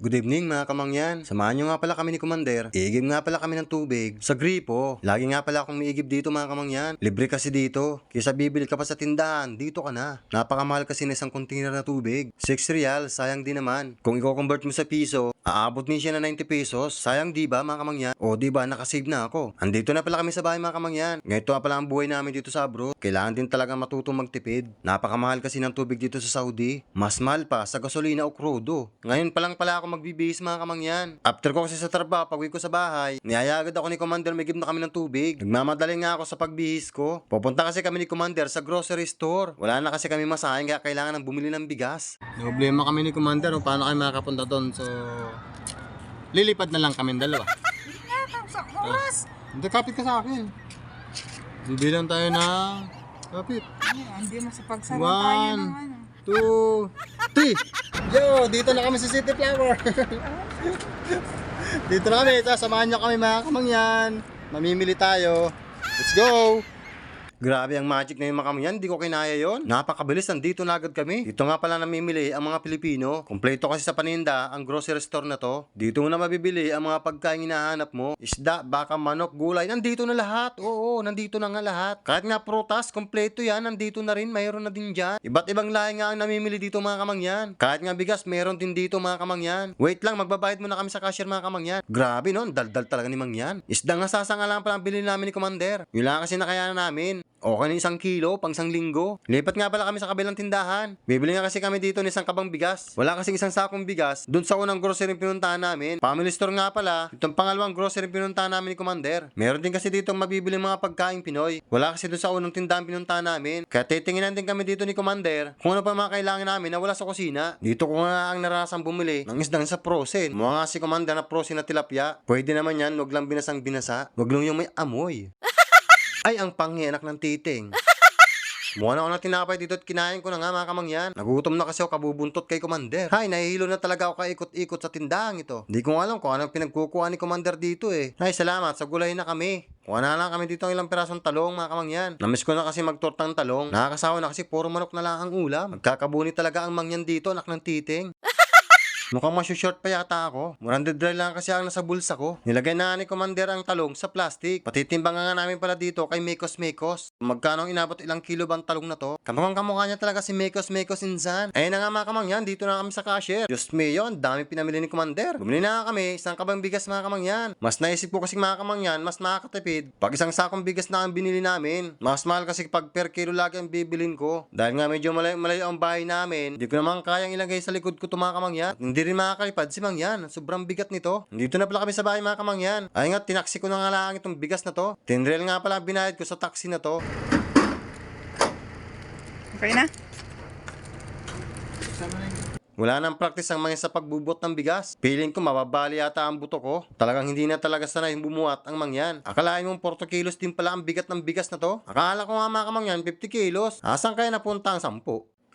Good evening mga kamangyan. Samahan nyo nga pala kami ni Commander. Iigib nga pala kami ng tubig sa gripo. Lagi nga pala akong miigib dito mga kamangyan. Libre kasi dito. Kaysa bibili ka pa sa tindahan, dito ka na. Napakamahal kasi ng isang container na tubig. 6 real, sayang din naman. Kung i-convert mo sa piso, aabot din siya na 90 pesos. Sayang di ba mga kamangyan? O di ba nakasave na ako. Andito na pala kami sa bahay mga kamangyan. Ganito nga pala ang buhay namin dito sa abroad. Kailangan din talaga matutong magtipid. Napakamahal kasi ng tubig dito sa Saudi. Mas mahal pa sa gasolina o krudo. Ngayon pa lang pala ako magbibihis mga kamangyan. After ko kasi sa trabaho, pag-uwi ko sa bahay, niyaya agad ako ni Commander, may give na kami ng tubig. Nagmamadali nga ako sa pagbihis ko. Pupunta kasi kami ni Commander sa grocery store. Wala na kasi kami masahin kaya kailangan ng bumili ng bigas. Problema kami ni Commander kung paano kami makakapunta doon. So, lilipad na lang kami dalawa. Sa oras. Hindi, kapit ka sa akin. Bibilang tayo na kapit. Hindi mo sa pagsara tayo ng ano. 2, 3. Yo, dito na kami sa City Flower. Dito na kami. Samahan nyo kami mga kamangyan. Mamimili tayo. Let's go! Grabe ang magic na yung mga kamangyan, di ko kinaya yon. Napakabilis, nandito na agad kami. Dito nga pala namimili ang mga Pilipino. Kompleto kasi sa paninda ang grocery store na to. Dito mo na mabibili ang mga pagkain hinahanap mo. Isda, baka, manok, gulay, nandito na lahat. Oo, nandito na nga lahat. Kahit nga prutas, kompleto yan, nandito na rin, mayroon na din dyan. Iba't ibang lahi nga ang namimili dito mga kamangyan. Kahit nga bigas, meron din dito mga kamangyan. Wait lang, magbabayad muna kami sa cashier mga kamangyan. Grabe no, daldal talaga ni Mangyan. Isda nga sasanga lang pala ang bilhin namin ni Commander. Yun lang kasi nakayanan namin. Okay na 1 kilo, pang 1 linggo. Lipat nga pala kami sa kabilang tindahan. Bibili nga kasi kami dito ng 1 kabang bigas. Wala kasing 1 sakong bigas dun sa unang grocery pinuntahan namin. Family store nga pala, itong pangalawang grocery pinuntahan namin ni Commander. Meron din kasi dito mabibili mga pagkain Pinoy. Wala kasi dun sa unang tindahan pinuntahan namin. Kaya titinginan din kami dito ni Commander kung ano pa mga kailangan namin na wala sa kusina. Dito ko nga ang narasang bumili ng isdang sa frozen. Mga nga si Commander na frozen na tilapia. Pwede naman yan, wag lang binasang binasa. Wag lang yung may amoy. Ay, ang panghianak ng titing. Mukha na ako ng tinapay dito at kinain ko na nga mga kamangyan. Nagutom na kasi ako kabubuntot kay Commander. Hay, nahihilo na talaga ako kaikot-ikot sa tindahan ito. Hindi ko alam kung anong pinagkukuha ni Commander dito eh. Hay, salamat, sa gulay na kami. Kuha na lang kami dito ng ilang pirasong talong mga kamangyan. Namiss ko na kasi magtortang talong. Nakakasawa na kasi puro manok na lang ang ulam. Magkakabuni talaga ang mangyan dito, anak ng titing. Mukhang masyushort pa yata ako. 100 dry lang kasi ang nasa bulsa ko. Nilagay na ni Commander ang talong sa plastic. Patitimbangan nga namin pala dito kay Mekos Mekos. Magkano inabot ilang kilo bang talong na to? Kamukhang kamukha niya talaga si Mekos Mekos insan. Ayun na nga mga kamangyan, dito na kami sa cashier. Diyos me yun, dami pinamili ni Commander. Bumili na kami, 1 kabang bigas mga kamangyan. Mas naisip ko kasi mga kamangyan, mas makakatipid. Pag 1 sakong bigas na ang binili namin. Mas mahal kasi pag per kilo lagi ang bibilin ko. Dahil nga medyo malayo ang bahay namin, hindi ko naman kayang ilagay sa likod ko ito mga kamangyan. Hindi rin makakalipad si Mangyan. Sobrang bigat nito. Dito na pala kami sa bahay mga kamangyan. Ay nga, tinaksi ko na nga lang itong bigas na to. 10 real nga pala binayad ko sa taxi na to. Okay na? Wala nang practice ang mga sa pagbubot ng bigas. Feeling ko mababali yata ang buto ko. Talagang hindi na talaga sanay bumuhat ang Mangyan. Akalain mong 40 kilos din pala ang bigat ng bigas na to. Akala ko nga mga kamangyan 50 kilos. Asan kaya napunta ang 10?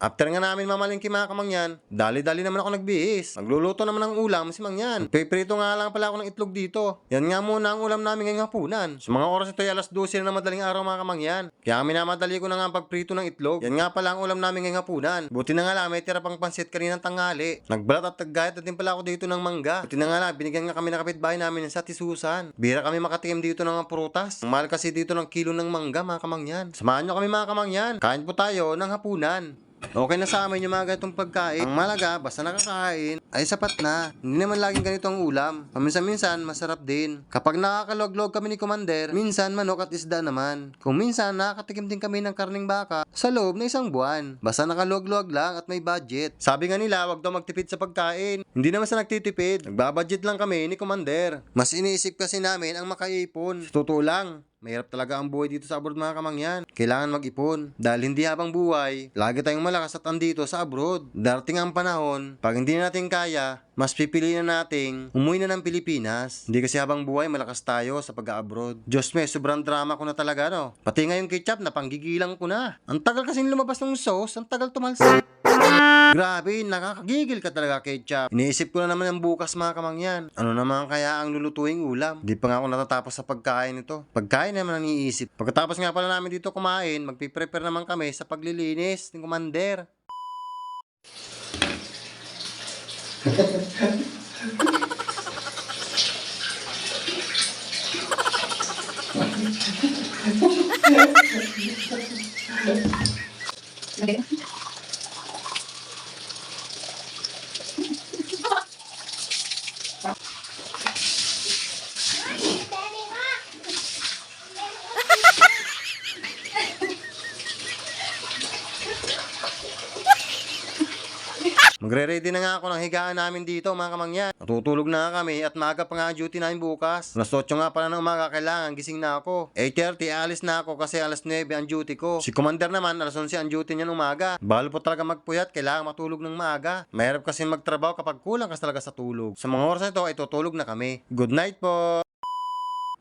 After nga namin mamalingki mga kamangyan, dali-dali naman ako nagbihis. Magluluto naman ng ulam si Mangyan. Piprito nga lang pala ako ng itlog dito. Yan nga muna ang ulam namin ngayong hapunan. Sa mga oras ito ay alas 12 na madaling araw mga kamangyan. Kaya minamadali ko na nga ang pagprito ng itlog. Yan nga pala ang ulam namin ngayong hapunan. Buti na nga lang may tira pang pansit kaninang tanghali. Nagbalat at naggayat na din pala ako dito ng mangga. Buti na nga lang, binigyan nga kami ng kapitbahay namin sa Tisusan. Bira kami makatikim dito ng mga prutas. Ang mahal kasi dito ng kilo ng mangga mga kamangyan. Samahan nyo kami mga kamangyan. Kain po tayo ng hapunan. Okay na sa amin yung mga ganitong pagkain. Ang malaga, basta nakakain, ay sapat na. Hindi naman laging ganito ang ulam. Paminsan-minsan, masarap din. Kapag nakakalog-log kami ni Commander, minsan manok at isda naman. Kung minsan, nakakatikim din kami ng karning baka sa loob ng 1 buwan. Basta nakalog-log lang at may budget. Sabi nga nila, wag daw magtipid sa pagkain. Hindi naman sa nagtitipid. Nagbabudget lang kami ni Commander. Mas iniisip kasi namin ang makaipon. Sa totoo lang. Mahirap talaga ang buhay dito sa abroad mga kamangyan. Kailangan mag-ipon. Dahil hindi habang buhay, lagi tayong malakas at andito sa abroad. Darating ang panahon, pag hindi natin kaya, mas pipiliin na nating umuwi na ng Pilipinas. Hindi kasi habang buhay, malakas tayo sa pag-abroad. Diyos me, sobrang drama ko na talaga no. Pati nga yung ketchup, napanggigilang ko na. Ang tagal kasi lumabas ng sauce, ang tagal tumalsik. Grabe, nakakagigil ka talaga ketchup. Iniisip ko na naman ang bukas mga kamangyan. Ano naman kaya ang lulutuing ulam? Di pa nga ako natatapos sa pagkain ito. Pagkain naman ang iisip. Pagkatapos nga pala namin dito kumain, magpiprepare naman kami sa paglilinis ng Commander. Magre-ready na nga ako ng higaan namin dito mga kamangyan. Natutulog na nga kami at maaga pa nga ang duty namin bukas. Alas 8 nga pala ng umaga, kailangan gising na ako. 8:30 alis na ako kasi alas 9 ang duty ko. Si Commander naman alas 11 ang duty niya ng umaga. Balo po talaga magpuyat, kailangan matulog ng maaga. Mahirap kasi magtrabaho kapag kulang ka talaga sa tulog. Sa mga oras na ito ay tutulog na kami. Good night po!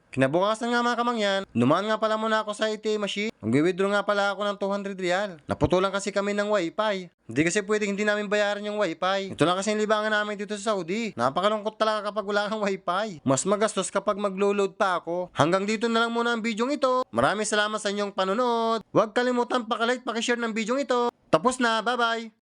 Kinabukasan nga mga kamangyan, numaan nga pala muna ako sa ATM machine. Mag-withdraw nga pala ako ng 200 real. Naputulan kasi kami ng wifi. Hindi kasi pwedeng hindi namin bayaran yung wifi. Ito lang kasi yung libangan namin dito sa Saudi. Napakalungkot talaga kapag wala kang wifi. Mas magastos kapag maglo-load pa ako. Hanggang dito na lang muna ang bidyong ito. Maraming salamat sa inyong panonood. Huwag kalimutan pakilike, pakishare ng bidyong ito. Tapos na, bye bye!